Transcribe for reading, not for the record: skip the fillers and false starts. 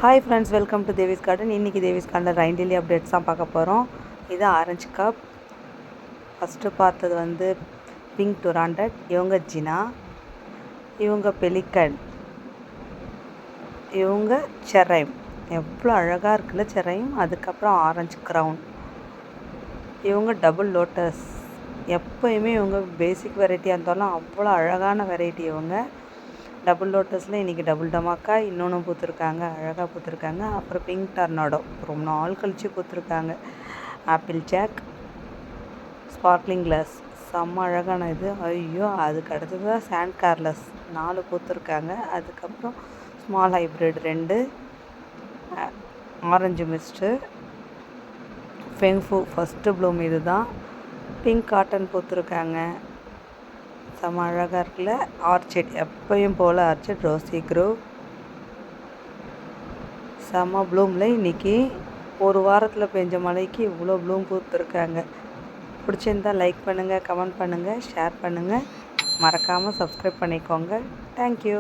Hi friends, welcome to Devi's garden. இன்றைக்கி தேவிஸ் கார்டனில் Rhine daily updates தான் பார்க்க போகிறோம். இது ஆரஞ்சு கப். ஃபஸ்ட்டு பார்த்தது வந்து பிங்க் 200. இவங்க ஜினா, இவங்க பெலிக்கன், இவங்க செரைம். எவ்வளோ அழகாக இருக்குல்ல செரைம். அதுக்கப்புறம் ஆரஞ்சு க்ரௌன். இவங்க டபுள் லோட்டஸ். எப்போயுமே இவங்க பேசிக் வெரைட்டியாக இருந்தாலும் அவ்வளோ அழகான வெரைட்டி. இவங்க டபுள் லோட்டஸில் இன்றைக்கி டபுள் டமாக்கா இன்னொன்று பூத்துருக்காங்க, அழகாக பூத்துருக்காங்க. அப்புறம் பிங்க் டர்னாடோ ரொம்ப நாள் கழித்து பூத்துருக்காங்க. ஆப்பிள் ஜாக், ஸ்பார்க்லிங் கிளாஸ் செம்ம அழகான இது. ஐயோ, அதுக்கு அடுத்தது தான் சாண்ட் கார்லஸ் 4 பூத்துருக்காங்க. அதுக்கப்புறம் ஸ்மால் ஹைப்ரிட் 2, ஆரஞ்சு மிஸ்ட்டு, ஃபெங்ஃபு ஃபஸ்ட்டு ப்ளூம் இது தான். பிங்க் காட்டன் பூத்துருக்காங்க, செம்ம அழகாக இருக்குல்ல. ஆர்ச்சிட் எப்பயும் போல் ஆர்ச்சிட், ரோசி க்ரோவ் செம்ம ப்ளூமில். இன்றைக்கி ஒரு வாரத்தில் பெஞ்ச மழைக்கு இவ்வளோ ப்ளூம் பூத்துருக்காங்க. பிடிச்சிருந்தால் லைக் பண்ணுங்கள், கமெண்ட் பண்ணுங்கள், ஷேர் பண்ணுங்கள், மறக்காமல் சப்ஸ்கிரைப் பண்ணிக்கோங்க. தேங்க்யூ.